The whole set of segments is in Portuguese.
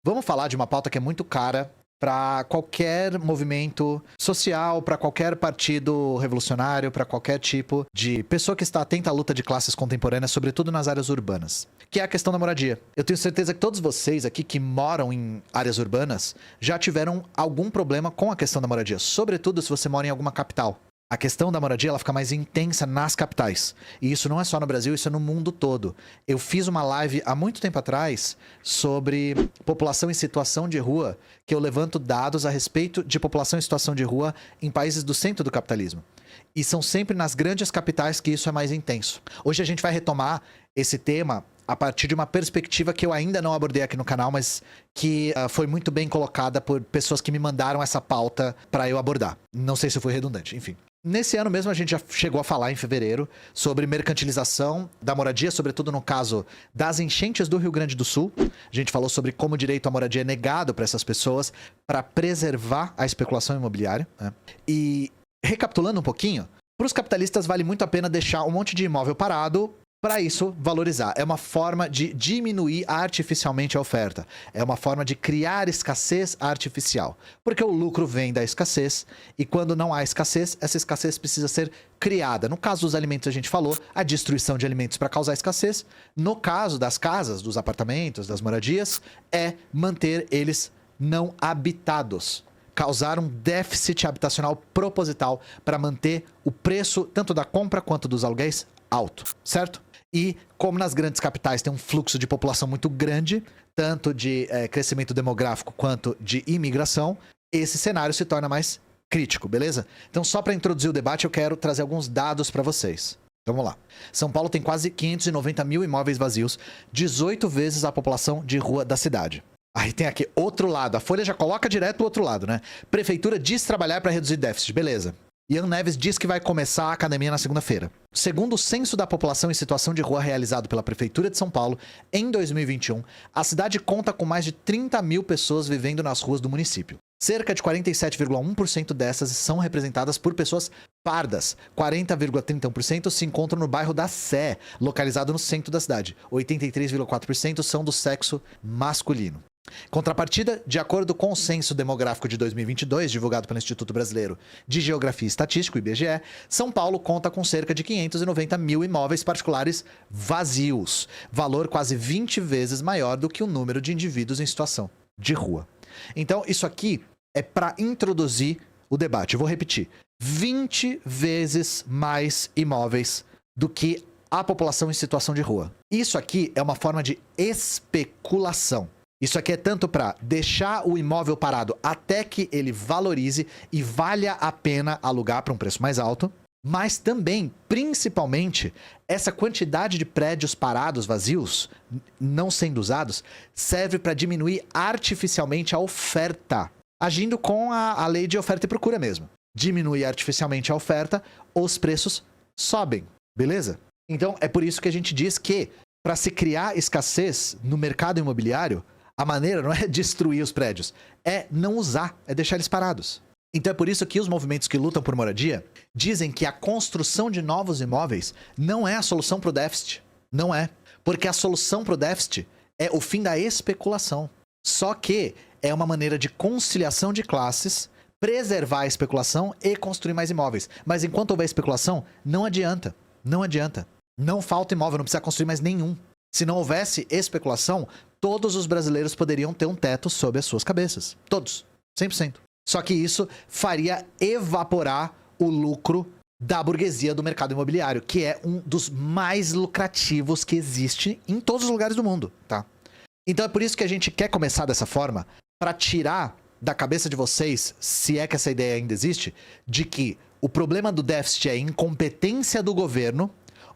Vamos falar de uma pauta que é muito cara para qualquer movimento social, para qualquer partido revolucionário, para qualquer tipo de pessoa que está atenta à luta de classes contemporâneas, sobretudo nas áreas urbanas, que é a questão da moradia. Eu tenho certeza que todos vocês aqui que moram em áreas urbanas já tiveram algum problema com a questão da moradia, sobretudo se você mora em alguma capital. A questão da moradia ela fica mais intensa nas capitais. E isso não é só no Brasil, isso é no mundo todo. Eu fiz uma live há muito tempo atrás sobre população em situação de rua, que eu levanto dados a respeito de população em situação de rua em países do centro do capitalismo. E são sempre nas grandes capitais que isso é mais intenso. Hoje a gente vai retomar esse tema a partir de uma perspectiva que eu ainda não abordei aqui no canal, mas que foi muito bem colocada por pessoas que me mandaram essa pauta para eu abordar. Não sei se eu fui redundante, enfim. Nesse ano mesmo a gente já chegou a falar em fevereiro sobre mercantilização da moradia, sobretudo no caso das enchentes do Rio Grande do Sul. A gente falou sobre como o direito à moradia é negado para essas pessoas para preservar a especulação imobiliária, né? E recapitulando um pouquinho, para os capitalistas vale muito a pena deixar um monte de imóvel parado para isso valorizar. É uma forma de diminuir artificialmente a oferta. É uma forma de criar escassez artificial. Porque o lucro vem da escassez e quando não há escassez, essa escassez precisa ser criada. No caso dos alimentos a gente falou, a destruição de alimentos para causar escassez. No caso das casas, dos apartamentos, das moradias, é manter eles não habitados. Causar um déficit habitacional proposital para manter o preço tanto da compra quanto dos aluguéis alto, certo? E como nas grandes capitais tem um fluxo de população muito grande, tanto de crescimento demográfico quanto de imigração, esse cenário se torna mais crítico, beleza? Então só para introduzir o debate eu quero trazer alguns dados para vocês. Então vamos lá. São Paulo tem quase 590 mil imóveis vazios, 18 vezes a população de rua da cidade. Aí tem aqui outro lado, a Folha já coloca direto o outro lado, né? Prefeitura diz trabalhar para reduzir déficit, beleza. Ian Neves diz que vai começar a academia na segunda-feira. Segundo o censo da população em situação de rua realizado pela Prefeitura de São Paulo, em 2021, a cidade conta com mais de 30 mil pessoas vivendo nas ruas do município. Cerca de 47,1% dessas são representadas por pessoas pardas. 40,31% se encontram no bairro da Sé, localizado no centro da cidade. 83,4% são do sexo masculino. Contrapartida, de acordo com o Censo Demográfico de 2022, divulgado pelo Instituto Brasileiro de Geografia e Estatística, o IBGE, São Paulo conta com cerca de 590 mil imóveis particulares vazios, valor quase 20 vezes maior do que o número de indivíduos em situação de rua. Então, isso aqui é para introduzir o debate. Eu vou repetir. 20 vezes mais imóveis do que a população em situação de rua. Isso aqui é uma forma de especulação. Isso aqui é tanto para deixar o imóvel parado até que ele valorize e valha a pena alugar para um preço mais alto, mas também, principalmente, essa quantidade de prédios parados, vazios, não sendo usados, serve para diminuir artificialmente a oferta, agindo com a lei de oferta e procura mesmo. Diminui artificialmente a oferta, os preços sobem, beleza? Então, é por isso que a gente diz que, para se criar escassez no mercado imobiliário, a maneira não é destruir os prédios, é não usar, é deixar eles parados. Então é por isso que os movimentos que lutam por moradia dizem que a construção de novos imóveis não é a solução para o déficit. Não é. Porque a solução para o déficit é o fim da especulação. Só que é uma maneira de conciliação de classes, preservar a especulação e construir mais imóveis. Mas enquanto houver especulação, não adianta. Não adianta. Não falta imóvel, não precisa construir mais nenhum. Se não houvesse especulação, todos os brasileiros poderiam ter um teto sobre as suas cabeças. Todos. 100%. Só que isso faria evaporar o lucro da burguesia do mercado imobiliário, que é um dos mais lucrativos que existe em todos os lugares do mundo, tá? Então é por isso que a gente quer começar dessa forma, para tirar da cabeça de vocês, se é que essa ideia ainda existe, de que o problema do déficit é incompetência do governo,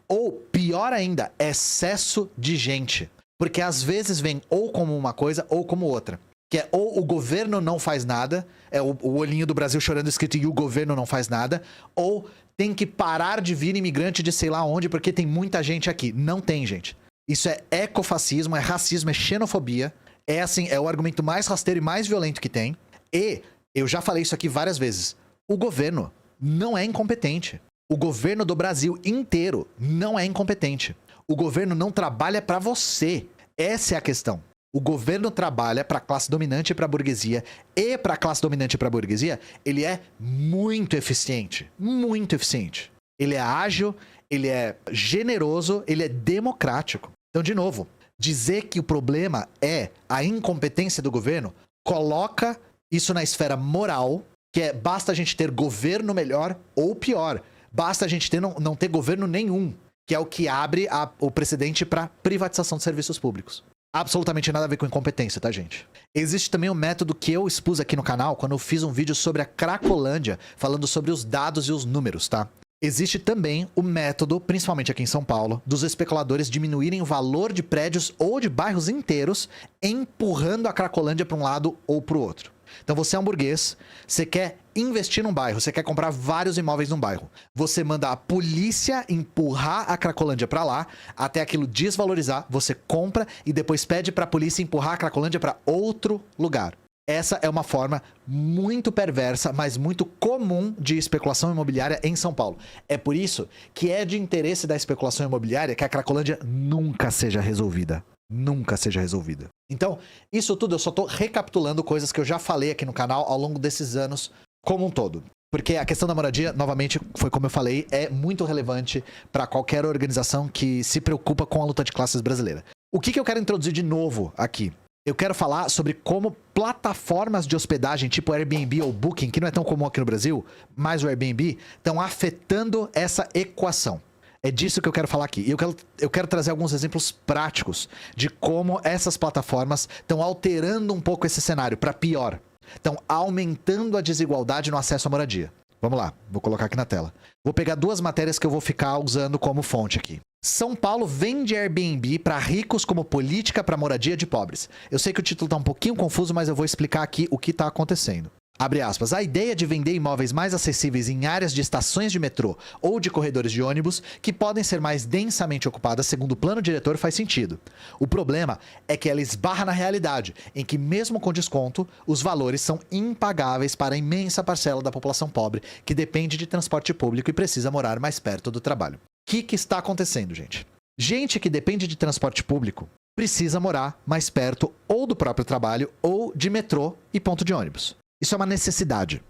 ou, pior ainda, excesso de gente. Porque às vezes vem ou como uma coisa ou como outra. Que é ou o governo não faz nada, é o olhinho do Brasil chorando escrito e o governo não faz nada, ou tem que parar de vir imigrante de sei lá onde porque tem muita gente aqui. Não tem, gente. Isso é ecofascismo, é racismo, é xenofobia. É assim, é o argumento mais rasteiro e mais violento que tem. E, eu já falei isso aqui várias vezes, o governo não é incompetente. O governo do Brasil inteiro não é incompetente. O governo não trabalha para você. Essa é a questão. o governo trabalha para a classe dominante e para a burguesia, e para a classe dominante e para a burguesia, ele é muito eficiente. Muito eficiente. Ele é ágil, ele é generoso, ele é democrático. Então, de novo, dizer que o problema é a incompetência do governo coloca isso na esfera moral, que é basta a gente ter governo melhor ou pior. Basta a gente não ter governo nenhum, que é o que abre o precedente para privatização de serviços públicos. Absolutamente nada a ver com incompetência, tá, gente? Existe também um método que eu expus aqui no canal quando eu fiz um vídeo sobre a Cracolândia, falando sobre os dados e os números, tá? Existe também o método, principalmente aqui em São Paulo, dos especuladores diminuírem o valor de prédios ou de bairros inteiros, empurrando a Cracolândia para um lado ou para o outro. Então você é um burguês, você quer investir num bairro, você quer comprar vários imóveis num bairro. Você manda a polícia empurrar a Cracolândia para lá, até aquilo desvalorizar, você compra e depois pede para a polícia empurrar a Cracolândia para outro lugar. Essa é uma forma muito perversa, mas muito comum de especulação imobiliária em São Paulo. É por isso que é de interesse da especulação imobiliária que a Cracolândia nunca seja resolvida. Nunca seja resolvida. Então, isso tudo eu só tô recapitulando coisas que eu já falei aqui no canal ao longo desses anos como um todo. Porque a questão da moradia, novamente, foi como eu falei, é muito relevante para qualquer organização que se preocupa com a luta de classes brasileira. O que eu quero introduzir de novo aqui? Eu quero falar sobre como plataformas de hospedagem tipo Airbnb ou Booking, que não é tão comum aqui no Brasil, mas o Airbnb, estão afetando essa equação. É disso que eu quero falar aqui. E eu quero trazer alguns exemplos práticos de como essas plataformas estão alterando um pouco esse cenário para pior. Estão aumentando a desigualdade no acesso à moradia. Vamos lá, vou colocar aqui na tela. Vou pegar duas matérias que eu vou ficar usando como fonte aqui. São Paulo vende Airbnb para ricos como política para moradia de pobres. Eu sei que o título está um pouquinho confuso, mas eu vou explicar aqui o que está acontecendo. Abre aspas, a ideia de vender imóveis mais acessíveis em áreas de estações de metrô ou de corredores de ônibus que podem ser mais densamente ocupadas segundo o plano diretor faz sentido. O problema é que ela esbarra na realidade, em que mesmo com desconto, os valores são impagáveis para a imensa parcela da população pobre que depende de transporte público e precisa morar mais perto do trabalho. O que está acontecendo, gente? Gente que depende de transporte público precisa morar mais perto ou do próprio trabalho ou de metrô e ponto de ônibus. Isso é uma necessidade.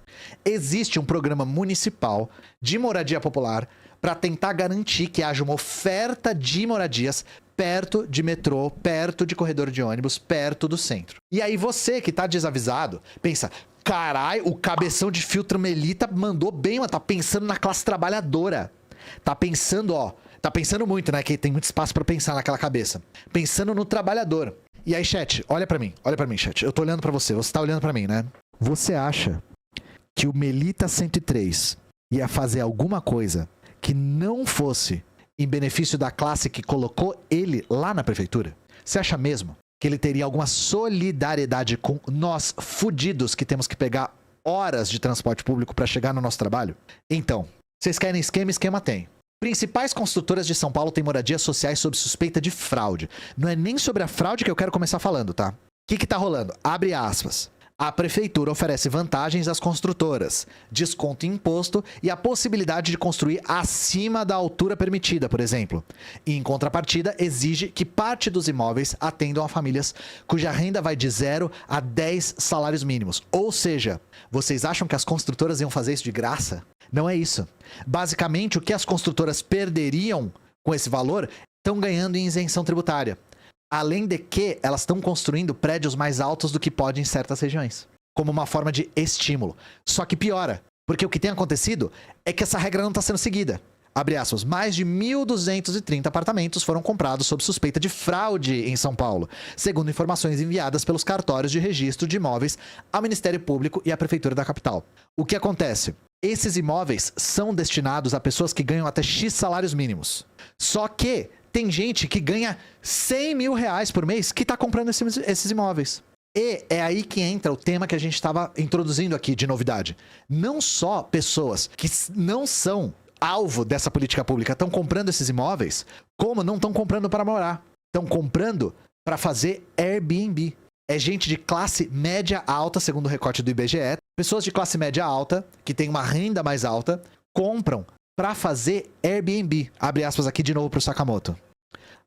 Existe um programa municipal de moradia popular para tentar garantir que haja uma oferta de moradias perto de metrô, perto de corredor de ônibus, perto do centro. E aí você que tá desavisado, pensa, carai, o cabeção de filtro Melita mandou bem, mas tá pensando na classe trabalhadora. Tá pensando, tá pensando muito, né, que tem muito espaço para pensar naquela cabeça. Pensando no trabalhador. E aí, chat, olha pra mim, chat. Eu tô olhando pra você tá olhando pra mim, né? Você acha que o Melita 103 ia fazer alguma coisa que não fosse em benefício da classe que colocou ele lá na prefeitura? Você acha mesmo que ele teria alguma solidariedade com nós fudidos que temos que pegar horas de transporte público para chegar no nosso trabalho? Então, vocês querem esquema? Esquema tem. Principais construtoras de São Paulo têm moradias sociais sob suspeita de fraude. Não é nem sobre a fraude que eu quero começar falando, tá? O que tá rolando? Abre aspas. A prefeitura oferece vantagens às construtoras, desconto em imposto e a possibilidade de construir acima da altura permitida, por exemplo. E, em contrapartida, exige que parte dos imóveis atendam a famílias cuja renda vai de 0 a 10 salários mínimos. Ou seja, vocês acham que as construtoras iam fazer isso de graça? Não é isso. Basicamente, o que as construtoras perderiam com esse valor estão ganhando em isenção tributária. Além de que elas estão construindo prédios mais altos do que pode em certas regiões, como uma forma de estímulo. Só que piora, porque o que tem acontecido é que essa regra não está sendo seguida. Abre aspas, mais de 1.230 apartamentos foram comprados sob suspeita de fraude em São Paulo, segundo informações enviadas pelos cartórios de registro de imóveis ao Ministério Público e à Prefeitura da capital. O que acontece? Esses imóveis são destinados a pessoas que ganham até X salários mínimos. Só que tem gente que ganha 100 mil reais por mês que está comprando esses imóveis. E é aí que entra o tema que a gente estava introduzindo aqui de novidade. Não só pessoas que não são alvo dessa política pública estão comprando esses imóveis, como não estão comprando para morar. Estão comprando para fazer Airbnb. É gente de classe média alta, segundo o recorte do IBGE. Pessoas de classe média alta, que têm uma renda mais alta, compram para fazer Airbnb. Abre aspas aqui de novo para o Sakamoto.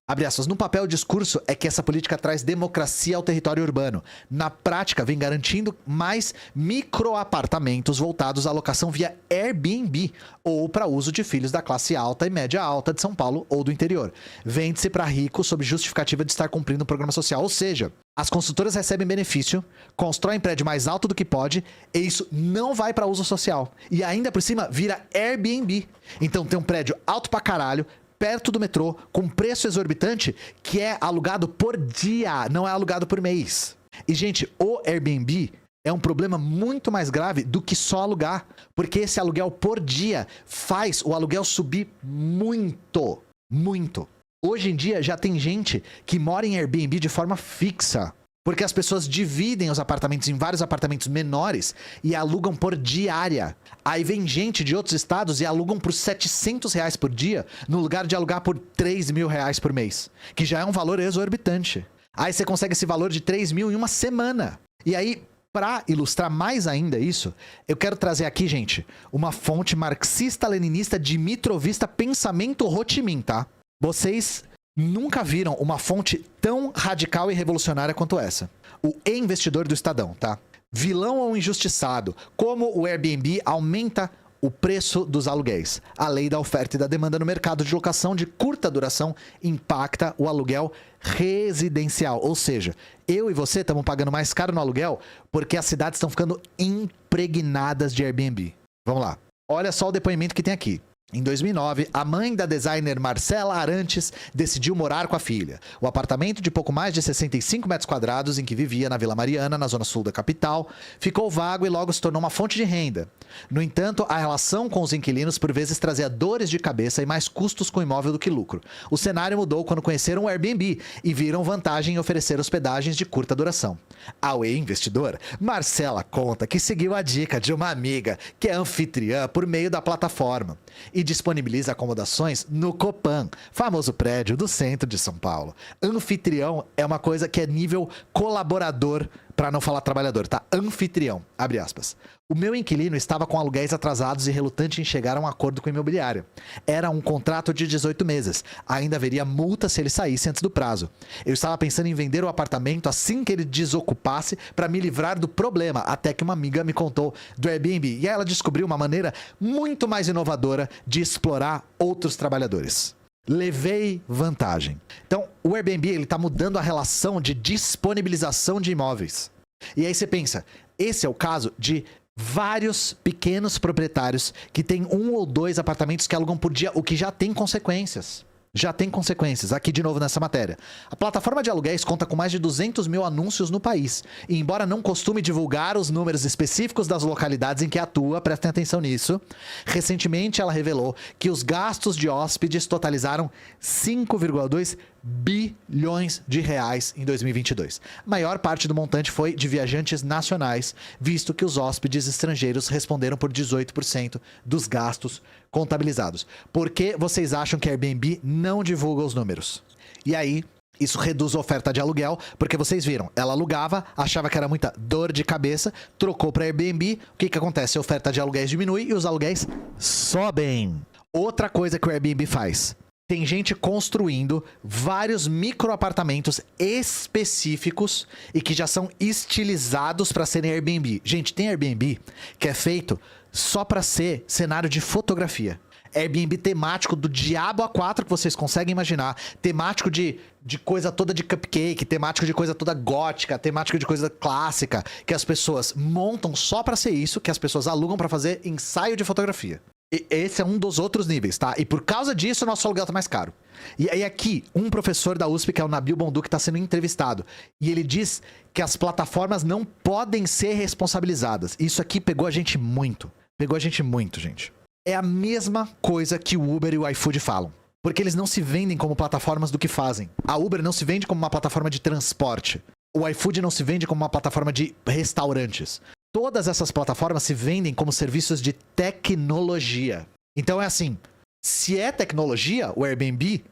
Abre aspas, no papel o discurso é que essa política traz democracia ao território urbano. Na prática, vem garantindo mais microapartamentos voltados à locação via Airbnb ou para uso de filhos da classe alta e média alta de São Paulo ou do interior. Vende-se para ricos sob justificativa de estar cumprindo um programa social. Ou seja, as construtoras recebem benefício, constroem prédio mais alto do que pode e isso não vai para uso social. E ainda por cima vira Airbnb. Então tem um prédio alto pra caralho, perto do metrô, com preço exorbitante, que é alugado por dia, não é alugado por mês. E, gente, o Airbnb é um problema muito mais grave do que só alugar, porque esse aluguel por dia faz o aluguel subir muito, muito. Hoje em dia já tem gente que mora em Airbnb de forma fixa, porque as pessoas dividem os apartamentos em vários apartamentos menores e alugam por diária. Aí vem gente de outros estados e alugam por R$700 por dia, no lugar de alugar por R$3.000 por mês, que já é um valor exorbitante. Aí você consegue esse valor de 3 mil em uma semana. E aí, para ilustrar mais ainda isso, eu quero trazer aqui, gente, uma fonte marxista-leninista dimitrovista Pensamento Ho Chi Minh, tá? Vocês nunca viram uma fonte tão radical e revolucionária quanto essa. O E-Investidor do Estadão, tá? Vilão ou injustiçado? Como o Airbnb aumenta o preço dos aluguéis? A lei da oferta e da demanda no mercado de locação de curta duração impacta o aluguel residencial. Ou seja, eu e você estamos pagando mais caro no aluguel porque as cidades estão ficando impregnadas de Airbnb. Vamos lá. Olha só o depoimento que tem aqui. Em 2009, a mãe da designer Marcela Arantes decidiu morar com a filha. O apartamento de pouco mais de 65 metros quadrados em que vivia na Vila Mariana, na zona sul da capital, ficou vago e logo se tornou uma fonte de renda. No entanto, a relação com os inquilinos por vezes trazia dores de cabeça e mais custos com o imóvel do que lucro. O cenário mudou quando conheceram o Airbnb e viram vantagem em oferecer hospedagens de curta duração. Ao E-Investidor, Marcela conta que seguiu a dica de uma amiga que é anfitriã por meio da plataforma e disponibiliza acomodações no Copan, famoso prédio do centro de São Paulo. Anfitrião é uma coisa que é nível colaborador, para não falar trabalhador, tá? Anfitrião, abre aspas. O meu inquilino estava com aluguéis atrasados e relutante em chegar a um acordo com a imobiliária. Era um contrato de 18 meses. Ainda haveria multa se ele saísse antes do prazo. Eu estava pensando em vender o apartamento assim que ele desocupasse para me livrar do problema, até que uma amiga me contou do Airbnb. E aí ela descobriu uma maneira muito mais inovadora de explorar outros trabalhadores. Levei vantagem. Então, o Airbnb ele tá mudando a relação de disponibilização de imóveis. E aí você pensa, esse é o caso de vários pequenos proprietários que têm 1 ou 2 apartamentos que alugam por dia, o que já tem consequências. Já tem consequências, aqui de novo nessa matéria. A plataforma de aluguéis conta com mais de 200 mil anúncios no país. E embora não costume divulgar os números específicos das localidades em que atua, prestem atenção nisso, recentemente ela revelou que os gastos de hóspedes totalizaram 5,2 bilhões de reais em 2022. A maior parte do montante foi de viajantes nacionais, visto que os hóspedes estrangeiros responderam por 18% dos gastos contabilizados. Por que vocês acham que a Airbnb não divulga os números? E aí, isso reduz a oferta de aluguel, porque vocês viram, ela alugava, achava que era muita dor de cabeça, trocou para Airbnb, o que acontece? A oferta de aluguéis diminui e os aluguéis sobem. Outra coisa que o Airbnb faz: tem gente construindo vários microapartamentos específicos e que já são estilizados para serem Airbnb. Gente, tem Airbnb que é feito só para ser cenário de fotografia. Airbnb temático do diabo a 4 que vocês conseguem imaginar. Temático de coisa toda de cupcake, temático de coisa toda gótica, temático de coisa clássica, que as pessoas montam só para ser isso, que as pessoas alugam para fazer ensaio de fotografia. E esse é um dos outros níveis, tá? E por causa disso, o nosso aluguel tá mais caro. E aí aqui, um professor da USP, que é o Nabil Bondu, que está sendo entrevistado. E ele diz que as plataformas não podem ser responsabilizadas. Isso aqui pegou a gente muito. Pegou a gente muito, gente. É a mesma coisa que o Uber e o iFood falam. Porque eles não se vendem como plataformas do que fazem. A Uber não se vende como uma plataforma de transporte. O iFood não se vende como uma plataforma de restaurantes. Todas essas plataformas se vendem como serviços de tecnologia. Então é assim, se é tecnologia, o Airbnb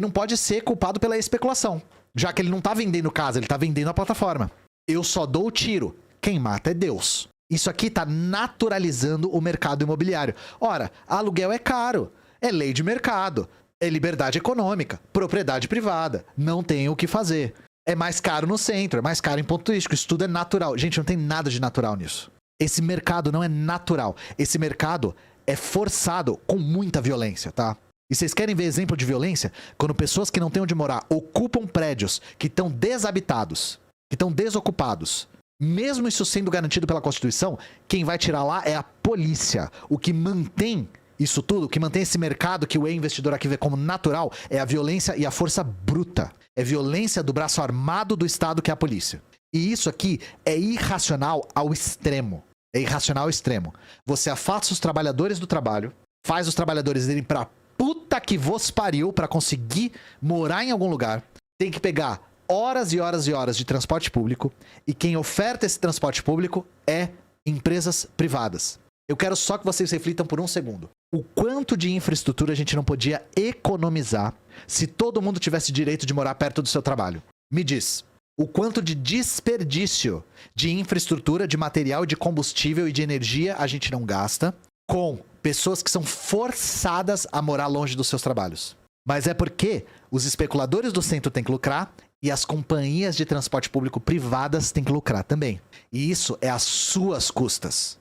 não pode ser culpado pela especulação. Já que ele não está vendendo casa, ele está vendendo a plataforma. Eu só dou o tiro. Quem mata é Deus. Isso aqui está naturalizando o mercado imobiliário. Ora, aluguel é caro. É lei de mercado. É liberdade econômica, propriedade privada, não tem o que fazer. É mais caro no centro, é mais caro em ponto turístico, isso tudo é natural. Gente, não tem nada de natural nisso. Esse mercado não é natural. Esse mercado é forçado com muita violência, tá? E vocês querem ver exemplo de violência? Quando pessoas que não têm onde morar ocupam prédios que estão desabitados, que estão desocupados. Mesmo isso sendo garantido pela Constituição, quem vai tirar lá é a polícia. O que mantém isso tudo, o que mantém esse mercado que o investidor aqui vê como natural, é a violência e a força bruta. É violência do braço armado do Estado, que é a polícia. E isso aqui é irracional ao extremo. É irracional ao extremo. Você afasta os trabalhadores do trabalho, faz os trabalhadores irem pra puta que vos pariu pra conseguir morar em algum lugar, tem que pegar horas e horas e horas de transporte público, e quem oferta esse transporte público é empresas privadas. Eu quero só que vocês reflitam por um segundo. O quanto de infraestrutura a gente não podia economizar se todo mundo tivesse direito de morar perto do seu trabalho? Me diz, o quanto de desperdício de infraestrutura, de material, de combustível e de energia a gente não gasta com pessoas que são forçadas a morar longe dos seus trabalhos? Mas é porque os especuladores do centro têm que lucrar e as companhias de transporte público privadas têm que lucrar também. E isso é às suas custas.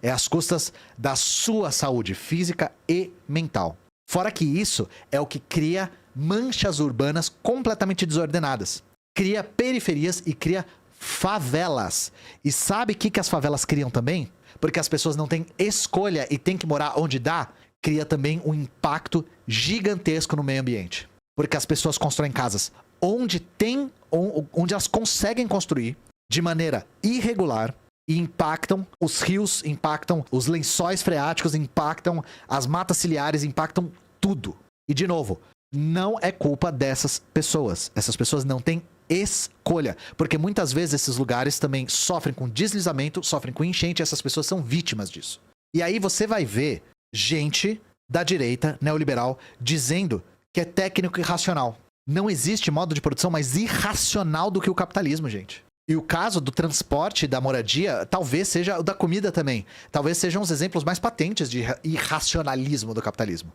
É às custas da sua saúde física e mental. Fora que isso é o que cria manchas urbanas completamente desordenadas. Cria periferias e cria favelas. E sabe o que as favelas criam também? Porque as pessoas não têm escolha e têm que morar onde dá, cria também um impacto gigantesco no meio ambiente. Porque as pessoas constroem casas onde elas conseguem construir de maneira irregular, e impactam os rios, impactam os lençóis freáticos, impactam as matas ciliares, impactam tudo. E de novo, não é culpa dessas pessoas. Essas pessoas não têm escolha, porque muitas vezes esses lugares também sofrem com deslizamento, sofrem com enchente, e essas pessoas são vítimas disso. E aí você vai ver gente da direita neoliberal dizendo que é técnico e racional. Não existe modo de produção mais irracional do que o capitalismo, gente. E o caso do transporte e da moradia talvez seja o da comida também. Talvez sejam os exemplos mais patentes de irracionalismo do capitalismo.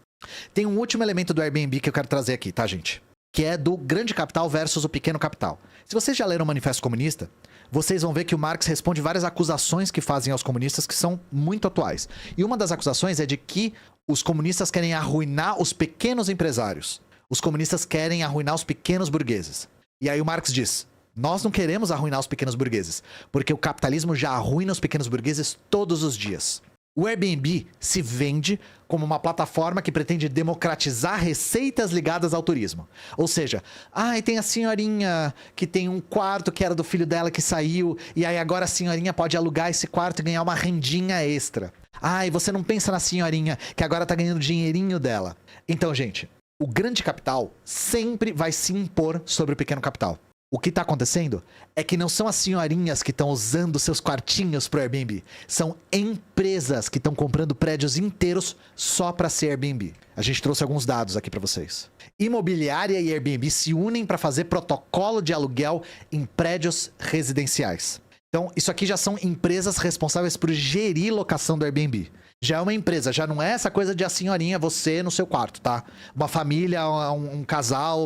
Tem um último elemento do Airbnb que eu quero trazer aqui, tá, gente? Que é do grande capital versus o pequeno capital. Se vocês já leram o Manifesto Comunista, vocês vão ver que o Marx responde várias acusações que fazem aos comunistas que são muito atuais. E uma das acusações é de que os comunistas querem arruinar os pequenos empresários. Os comunistas querem arruinar os pequenos burgueses. E aí o Marx diz: nós não queremos arruinar os pequenos burgueses, porque o capitalismo já arruina os pequenos burgueses todos os dias. O Airbnb se vende como uma plataforma que pretende democratizar receitas ligadas ao turismo. Ou seja, tem a senhorinha que tem um quarto que era do filho dela que saiu, e aí agora a senhorinha pode alugar esse quarto e ganhar uma rendinha extra. E você não pensa na senhorinha que agora tá ganhando o dinheirinho dela. Então, gente, o grande capital sempre vai se impor sobre o pequeno capital. O que está acontecendo é que não são as senhorinhas que estão usando seus quartinhos pro Airbnb. São empresas que estão comprando prédios inteiros só para ser Airbnb. A gente trouxe alguns dados aqui para vocês. Imobiliária e Airbnb se unem para fazer protocolo de aluguel em prédios residenciais. Então, isso aqui já são empresas responsáveis por gerir locação do Airbnb. Já é uma empresa, já não é essa coisa de a senhorinha, você no seu quarto, tá? Uma família, um casal,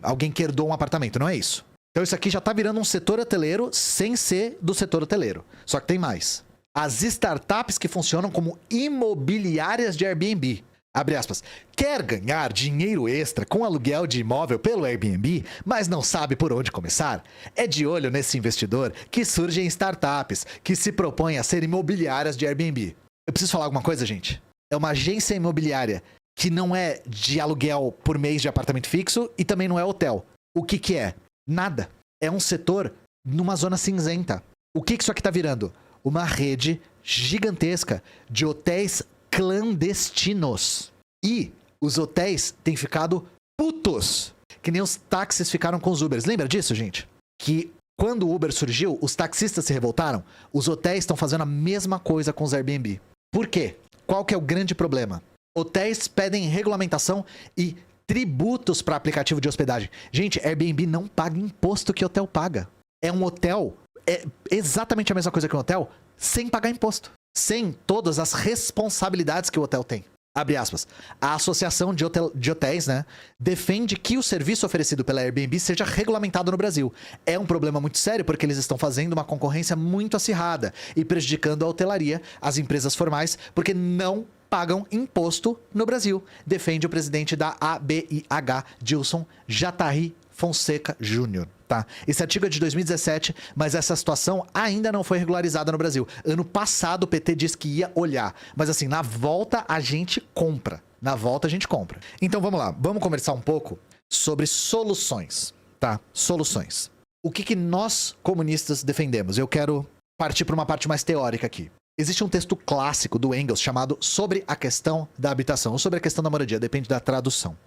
alguém que herdou um apartamento, não é isso. Então isso aqui já tá virando um setor hoteleiro sem ser do setor hoteleiro. Só que tem mais. As startups que funcionam como imobiliárias de Airbnb. Abre aspas. Quer ganhar dinheiro extra com aluguel de imóvel pelo Airbnb, mas não sabe por onde começar? É de olho nesse investidor que surgem startups que se propõem a ser imobiliárias de Airbnb. Eu preciso falar alguma coisa, gente? É uma agência imobiliária que não é de aluguel por mês de apartamento fixo e também não é hotel. O que é? Nada. É um setor numa zona cinzenta. O que isso aqui tá virando? Uma rede gigantesca de hotéis clandestinos. E os hotéis têm ficado putos. Que nem os táxis ficaram com os Ubers. Lembra disso, gente? Que quando o Uber surgiu, os taxistas se revoltaram. Os hotéis estão fazendo a mesma coisa com os Airbnb. Por quê? Qual que é o grande problema? Hotéis pedem regulamentação e tributos para aplicativo de hospedagem. Gente, Airbnb não paga imposto que hotel paga. É um hotel, é exatamente a mesma coisa que um hotel, sem pagar imposto. Sem todas as responsabilidades que o hotel tem. Abre aspas. A Associação de Hotéis, né, defende que o serviço oferecido pela Airbnb seja regulamentado no Brasil. É um problema muito sério porque eles estão fazendo uma concorrência muito acirrada e prejudicando a hotelaria, as empresas formais, porque não pagam imposto no Brasil. Defende o presidente da ABIH, Dilson Jatari Fonseca Júnior. Tá? Esse artigo é de 2017, mas essa situação ainda não foi regularizada no Brasil. Ano passado o PT disse que ia olhar, mas assim, na volta a gente compra. Na volta a gente compra. Então vamos lá, vamos conversar um pouco sobre soluções, tá? Soluções. O que nós comunistas defendemos? Eu quero partir para uma parte mais teórica aqui. Existe um texto clássico do Engels chamado Sobre a Questão da Habitação, ou Sobre a Questão da Moradia, depende da tradução.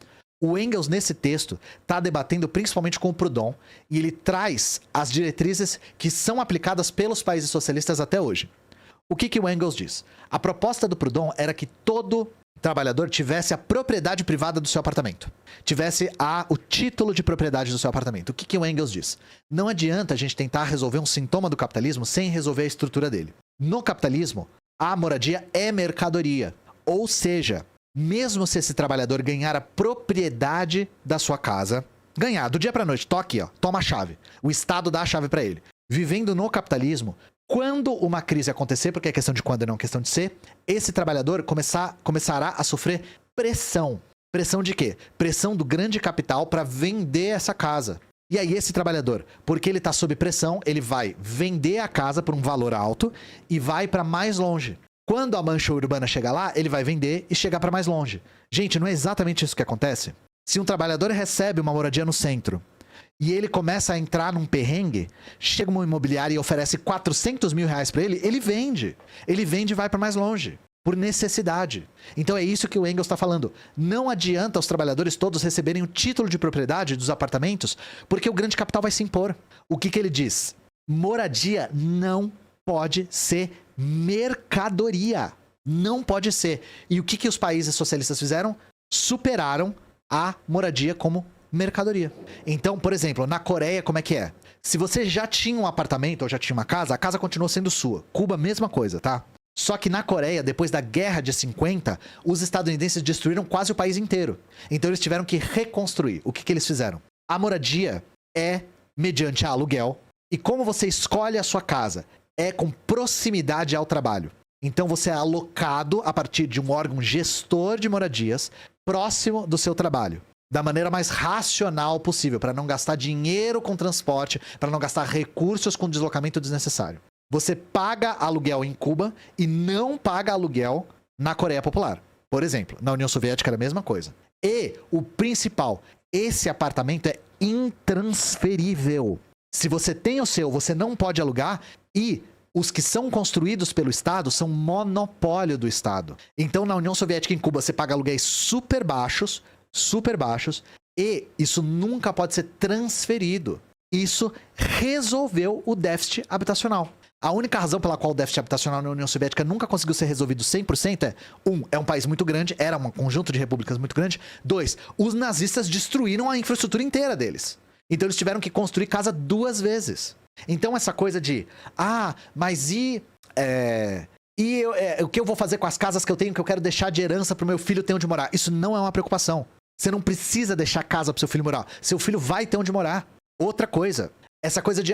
O Engels, nesse texto, está debatendo principalmente com o Proudhon e ele traz as diretrizes que são aplicadas pelos países socialistas até hoje. O que o Engels diz? A proposta do Proudhon era que todo trabalhador tivesse a propriedade privada do seu apartamento. Tivesse o título de propriedade do seu apartamento. O que o Engels diz? Não adianta a gente tentar resolver um sintoma do capitalismo sem resolver a estrutura dele. No capitalismo, a moradia é mercadoria. Ou seja, mesmo se esse trabalhador ganhar a propriedade da sua casa, ganhar do dia para noite, tô aqui, ó, toma a chave. O Estado dá a chave para ele. Vivendo no capitalismo, quando uma crise acontecer, porque é questão de quando e não questão de ser, esse trabalhador começará a sofrer pressão. Pressão de quê? Pressão do grande capital para vender essa casa. E aí esse trabalhador, porque ele está sob pressão, ele vai vender a casa por um valor alto e vai para mais longe. Quando a mancha urbana chegar lá, ele vai vender e chegar para mais longe. Gente, não é exatamente isso que acontece? Se um trabalhador recebe uma moradia no centro e ele começa a entrar num perrengue, chega uma imobiliária e oferece 400 mil reais para ele, ele vende. Ele vende e vai para mais longe, por necessidade. Então é isso que o Engels está falando. Não adianta os trabalhadores todos receberem o título de propriedade dos apartamentos, porque o grande capital vai se impor. O que ele diz? Moradia não pode ser mercadoria. Não pode ser. E o que os países socialistas fizeram? Superaram a moradia como mercadoria. Então, por exemplo, na Coreia, como é que é? Se você já tinha um apartamento ou já tinha uma casa, a casa continuou sendo sua. Cuba, mesma coisa, tá? Só que na Coreia, depois da Guerra de 50, os estadunidenses destruíram quase o país inteiro. Então eles tiveram que reconstruir. O que eles fizeram? A moradia é mediante aluguel. E como você escolhe a sua casa? É com proximidade ao trabalho. Então você é alocado a partir de um órgão gestor de moradias próximo do seu trabalho. Da maneira mais racional possível, para não gastar dinheiro com transporte, para não gastar recursos com deslocamento desnecessário. Você paga aluguel em Cuba e não paga aluguel na Coreia Popular. Por exemplo, na União Soviética era a mesma coisa. E o principal, esse apartamento é intransferível. Se você tem o seu, você não pode alugar e os que são construídos pelo Estado são monopólio do Estado. Então, na União Soviética e em Cuba, você paga aluguéis super baixos, e isso nunca pode ser transferido. Isso resolveu o déficit habitacional. A única razão pela qual o déficit habitacional na União Soviética nunca conseguiu ser resolvido 100% é, é um país muito grande, era um conjunto de repúblicas muito grande. 2, os nazistas destruíram a infraestrutura inteira deles. Então eles tiveram que construir casa 2 vezes. Então essa coisa de, mas o que eu vou fazer com as casas que eu tenho, que eu quero deixar de herança pro meu filho ter onde morar? Isso não é uma preocupação. Você não precisa deixar casa pro seu filho morar. Seu filho vai ter onde morar. Outra coisa, essa coisa de,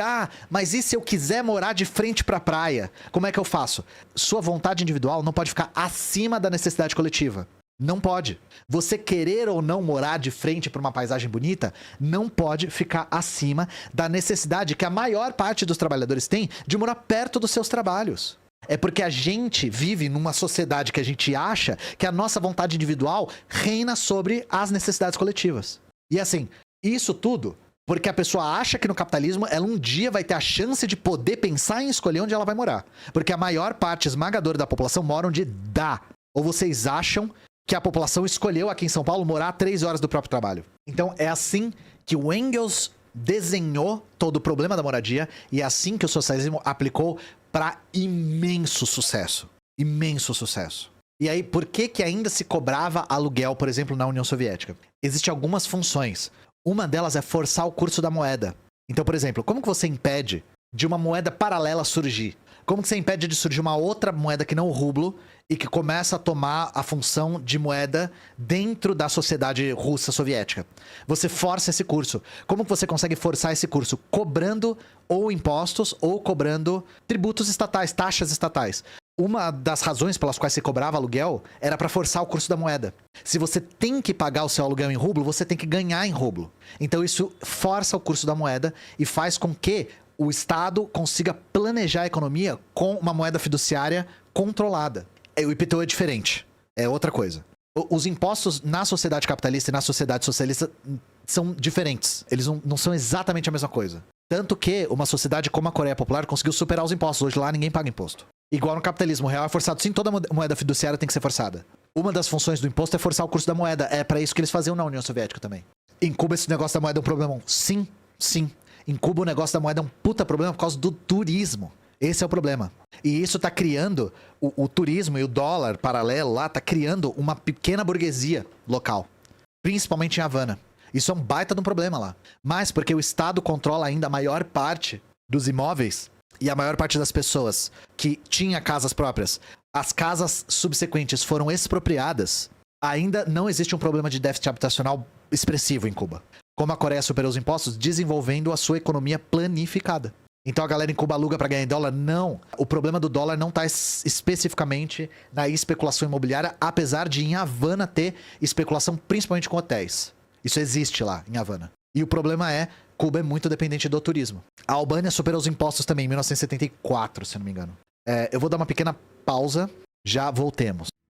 mas e se eu quiser morar de frente pra praia? Como é que eu faço? Sua vontade individual não pode ficar acima da necessidade coletiva. Não pode. Você querer ou não morar de frente para uma paisagem bonita não pode ficar acima da necessidade que a maior parte dos trabalhadores tem de morar perto dos seus trabalhos. É porque a gente vive numa sociedade que a gente acha que a nossa vontade individual reina sobre as necessidades coletivas. E assim, isso tudo porque a pessoa acha que no capitalismo ela um dia vai ter a chance de poder pensar em escolher onde ela vai morar. Porque a maior parte esmagadora da população mora onde dá. Ou vocês acham que a população escolheu aqui em São Paulo morar a 3 horas do próprio trabalho? Então é assim que o Engels desenhou todo o problema da moradia e é assim que o socialismo aplicou para imenso sucesso. Imenso sucesso. E aí, por que ainda se cobrava aluguel, por exemplo, na União Soviética? Existem algumas funções. Uma delas é forçar o curso da moeda. Então, por exemplo, como que você impede de uma moeda paralela surgir? Como que você impede de surgir uma outra moeda que não o rublo e que começa a tomar a função de moeda dentro da sociedade russa soviética? Você força esse curso. Como que você consegue forçar esse curso? Cobrando ou impostos ou cobrando tributos estatais, taxas estatais. Uma das razões pelas quais você cobrava aluguel era para forçar o curso da moeda. Se você tem que pagar o seu aluguel em rublo, você tem que ganhar em rublo. Então isso força o curso da moeda e faz com que o Estado consiga planejar a economia com uma moeda fiduciária controlada. O IPTU é diferente. É outra coisa. Os impostos na sociedade capitalista e na sociedade socialista são diferentes. Eles não são exatamente a mesma coisa. Tanto que uma sociedade como a Coreia Popular conseguiu superar os impostos. Hoje lá ninguém paga imposto. Igual no capitalismo real é forçado. Sim, toda moeda fiduciária tem que ser forçada. Uma das funções do imposto é forçar o curso da moeda. É para isso que eles faziam na União Soviética também. Em Cuba esse negócio da moeda é um problemão. Sim, sim. Em Cuba o negócio da moeda é um puta problema por causa do turismo. Esse é o problema. E isso tá criando, o turismo e o dólar paralelo lá tá criando uma pequena burguesia local. Principalmente em Havana. Isso é um baita de um problema lá. Mas porque o Estado controla ainda a maior parte dos imóveis e a maior parte das pessoas que tinha casas próprias, as casas subsequentes foram expropriadas, ainda não existe um problema de déficit habitacional expressivo em Cuba. Como a Coreia superou os impostos, desenvolvendo a sua economia planificada. Então a galera em Cuba aluga para ganhar em dólar? Não. O problema do dólar não está especificamente na especulação imobiliária, apesar de em Havana ter especulação principalmente com hotéis. Isso existe lá em Havana. E o problema é, Cuba é muito dependente do turismo. A Albânia superou os impostos também em 1974, se não me engano. Eu vou dar uma pequena pausa, já voltemos.